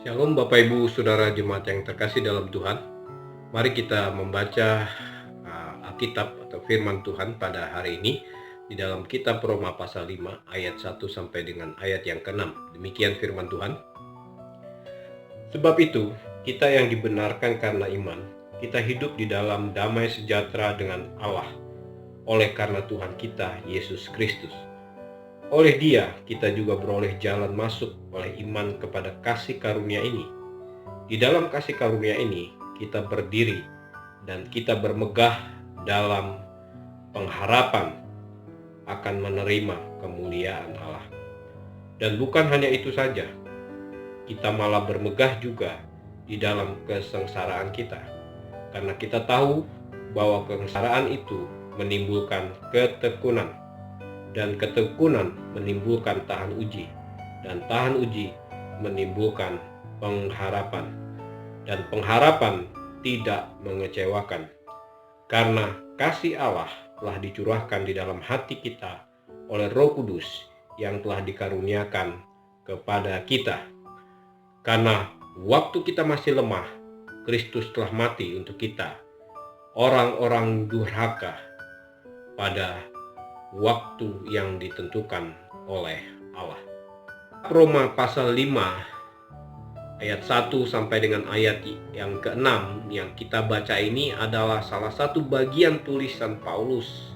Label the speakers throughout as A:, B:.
A: Shalom Bapak Ibu Saudara Jemaat yang terkasih dalam Tuhan. Mari kita membaca Alkitab atau firman Tuhan pada hari ini di dalam kitab Roma pasal 5 ayat 1 sampai dengan ayat yang ke-6. Demikian firman Tuhan. Sebab itu, kita yang dibenarkan karena iman, kita hidup di dalam damai sejahtera dengan Allah oleh karena Tuhan kita Yesus Kristus. Oleh Dia, kita juga beroleh jalan masuk oleh iman kepada kasih karunia ini. Di dalam kasih karunia ini, kita berdiri dan kita bermegah dalam pengharapan akan menerima kemuliaan Allah. Dan bukan hanya itu saja, kita malah bermegah juga di dalam kesengsaraan kita. Karena kita tahu bahwa kesengsaraan itu menimbulkan ketekunan. Dan ketekunan menimbulkan tahan uji, dan tahan uji menimbulkan pengharapan, dan pengharapan tidak mengecewakan, karena kasih Allah telah dicurahkan di dalam hati kita oleh Roh Kudus yang telah dikaruniakan kepada kita. Karena waktu kita masih lemah, Kristus telah mati untuk kita, orang-orang durhaka, pada waktu yang ditentukan oleh Allah. Roma pasal 5 ayat 1 sampai dengan ayat yang ke-6 yang kita baca ini adalah salah satu bagian tulisan Paulus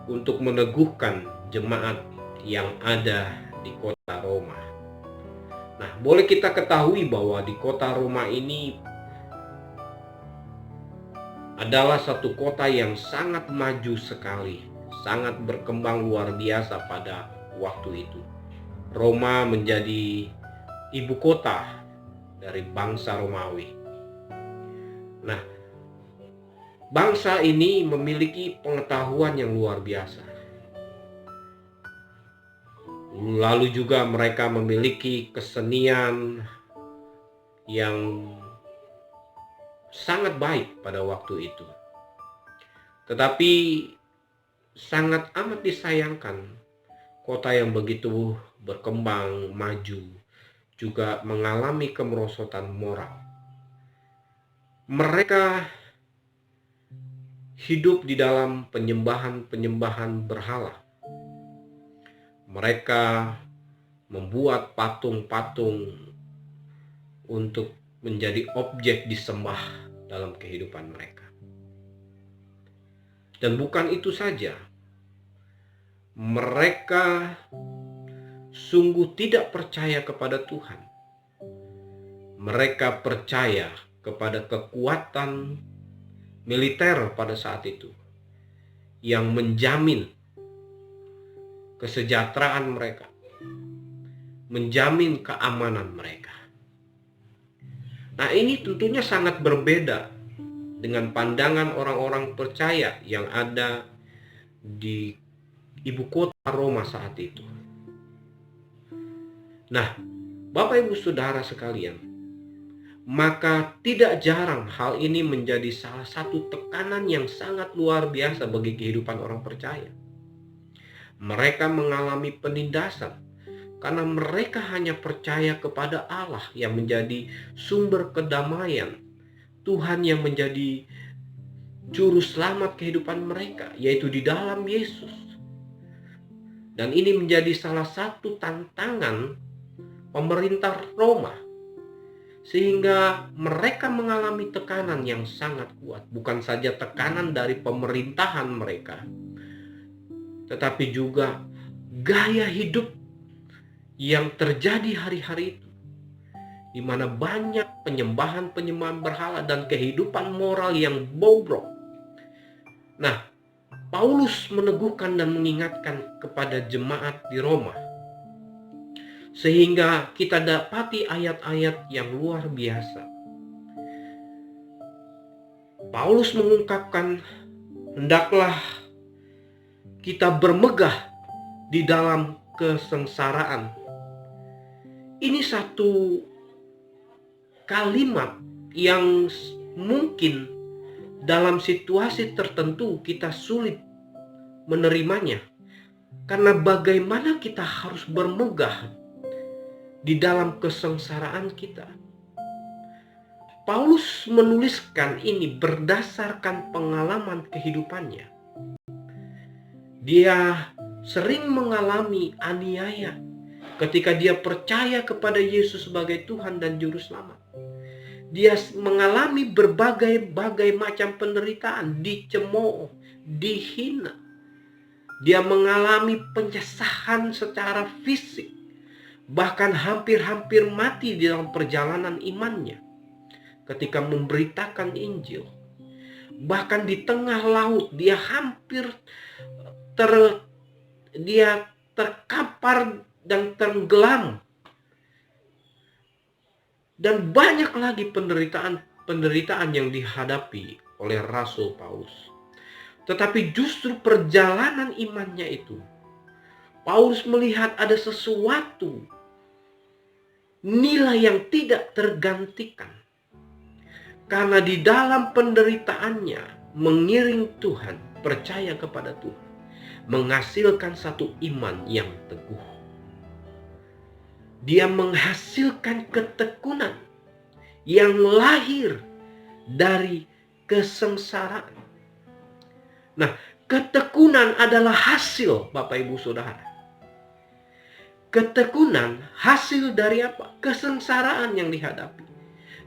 A: untuk meneguhkan jemaat yang ada di kota Roma. Nah, boleh kita ketahui bahwa di kota Roma ini adalah satu kota yang sangat maju sekali, sangat berkembang luar biasa pada waktu itu. Roma menjadi ibu kota dari bangsa Romawi. Nah, bangsa ini memiliki pengetahuan yang luar biasa. Lalu juga mereka memiliki kesenian yang sangat baik pada waktu itu. Tetapi sangat amat disayangkan, kota yang begitu berkembang, maju, juga mengalami kemerosotan moral. Mereka hidup di dalam penyembahan berhala. Mereka membuat patung-patung untuk menjadi objek disembah dalam kehidupan mereka. Dan bukan itu saja, mereka sungguh tidak percaya kepada Tuhan. Mereka percaya kepada kekuatan militer pada saat itu yang menjamin kesejahteraan mereka, menjamin keamanan mereka. Nah, ini tentunya sangat berbeda dengan pandangan orang-orang percaya yang ada di ibu kota Roma saat itu. Nah, Bapak Ibu Saudara sekalian, maka tidak jarang hal ini menjadi salah satu tekanan yang sangat luar biasa bagi kehidupan orang percaya. Mereka mengalami penindasan karena mereka hanya percaya kepada Allah yang menjadi sumber kedamaian, Tuhan yang menjadi juru selamat kehidupan mereka, yaitu di dalam Yesus. Dan ini menjadi salah satu tantangan pemerintah Roma, sehingga mereka mengalami tekanan yang sangat kuat. Bukan saja tekanan dari pemerintahan mereka, tetapi juga gaya hidup yang terjadi hari-hari itu, di mana banyak penyembahan berhala dan kehidupan moral yang bobrok. Nah, Paulus meneguhkan dan mengingatkan kepada jemaat di Roma, sehingga kita dapati ayat-ayat yang luar biasa. Paulus mengungkapkan, hendaklah kita bermegah di dalam kesengsaraan. Ini satu kalimat yang mungkin dalam situasi tertentu kita sulit menerimanya. Karena bagaimana kita harus bermegah di dalam kesengsaraan kita. Paulus menuliskan ini berdasarkan pengalaman kehidupannya. Dia sering mengalami aniaya ketika dia percaya kepada Yesus sebagai Tuhan dan Juru Selamat. Dia mengalami berbagai macam penderitaan, dicemooh, dihina. Dia mengalami penyesahan secara fisik, bahkan hampir-hampir mati di dalam perjalanan imannya ketika memberitakan Injil. Bahkan di tengah laut dia hampir terkapar dan tenggelam. Dan banyak lagi penderitaan yang dihadapi oleh Rasul Paulus. Tetapi justru perjalanan imannya itu, Paulus melihat ada sesuatu nilai yang tidak tergantikan. Karena di dalam penderitaannya mengiring Tuhan, percaya kepada Tuhan, menghasilkan satu iman yang teguh. Dia menghasilkan ketekunan yang lahir dari kesengsaraan. Nah, ketekunan adalah hasil, Bapak Ibu Saudara. Ketekunan hasil dari apa? Kesengsaraan yang dihadapi.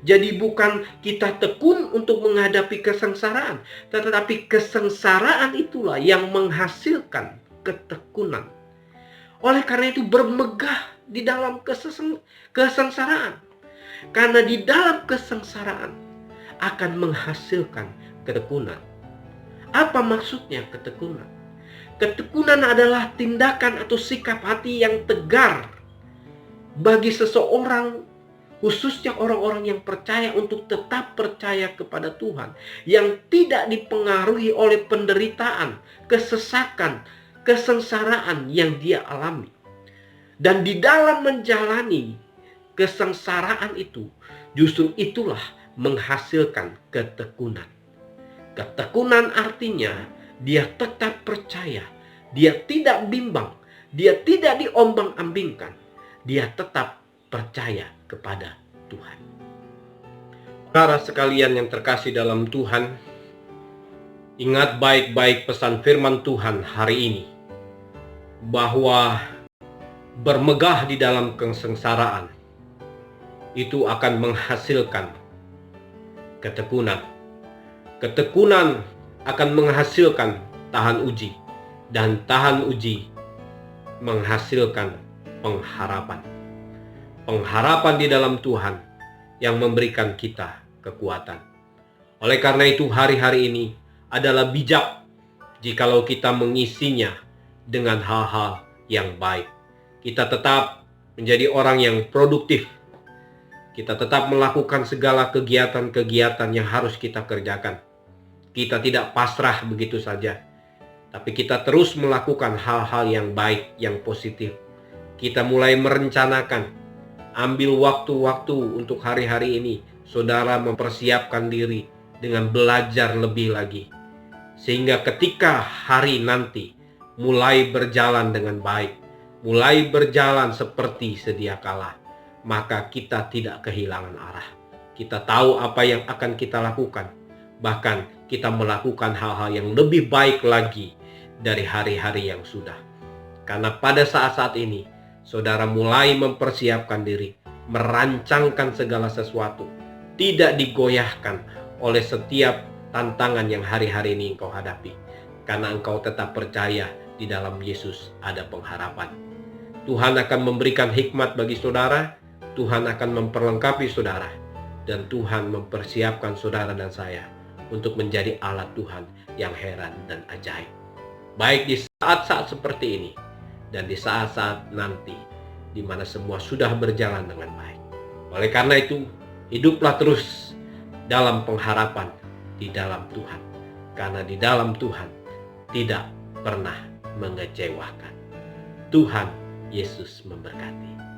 A: Jadi bukan kita tekun untuk menghadapi kesengsaraan, tetapi kesengsaraan itulah yang menghasilkan ketekunan. Oleh karena itu bermegah di dalam kesengsaraan. Karena di dalam kesengsaraan akan menghasilkan ketekunan. Apa maksudnya ketekunan? Ketekunan adalah tindakan atau sikap hati yang tegar bagi seseorang, khususnya orang-orang yang percaya, untuk tetap percaya kepada Tuhan, yang tidak dipengaruhi oleh penderitaan, kesesakan, kesengsaraan yang dia alami. Dan di dalam menjalani kesengsaraan itu, justru itulah menghasilkan ketekunan. Ketekunan artinya dia tetap percaya, dia tidak bimbang, dia tidak diombang-ambingkan, dia tetap percaya kepada Tuhan. Saudara sekalian yang terkasih dalam Tuhan, ingat baik-baik pesan firman Tuhan hari ini, bahwa bermegah di dalam kesengsaraan itu akan menghasilkan ketekunan. Ketekunan akan menghasilkan tahan uji, dan tahan uji menghasilkan pengharapan. Pengharapan di dalam Tuhan yang memberikan kita kekuatan. Oleh karena itu hari-hari ini adalah bijak jikalau kita mengisinya dengan hal-hal yang baik. Kita tetap menjadi orang yang produktif. Kita tetap melakukan segala kegiatan-kegiatan yang harus kita kerjakan. Kita tidak pasrah begitu saja, tapi kita terus melakukan hal-hal yang baik, yang positif. Kita mulai merencanakan. Ambil waktu-waktu untuk hari-hari ini, saudara mempersiapkan diri dengan belajar lebih lagi. Sehingga ketika hari nanti mulai berjalan dengan baik, mulai berjalan seperti sedia kala, maka kita tidak kehilangan arah. Kita tahu apa yang akan kita lakukan. Bahkan kita melakukan hal-hal yang lebih baik lagi dari hari-hari yang sudah. Karena pada saat-saat ini, saudara mulai mempersiapkan diri, merancangkan segala sesuatu, tidak digoyahkan oleh setiap tantangan yang hari-hari ini engkau hadapi. Karena engkau tetap percaya di dalam Yesus ada pengharapan. Tuhan akan memberikan hikmat bagi saudara, Tuhan akan memperlengkapi saudara, dan Tuhan mempersiapkan saudara dan saya untuk menjadi alat Tuhan yang heran dan ajaib. Baik di saat-saat seperti ini, dan di saat-saat nanti, di mana semua sudah berjalan dengan baik. Oleh karena itu, hiduplah terus dalam pengharapan di dalam Tuhan. Karena di dalam Tuhan tidak pernah mengecewakan. Tuhan Yesus memberkati.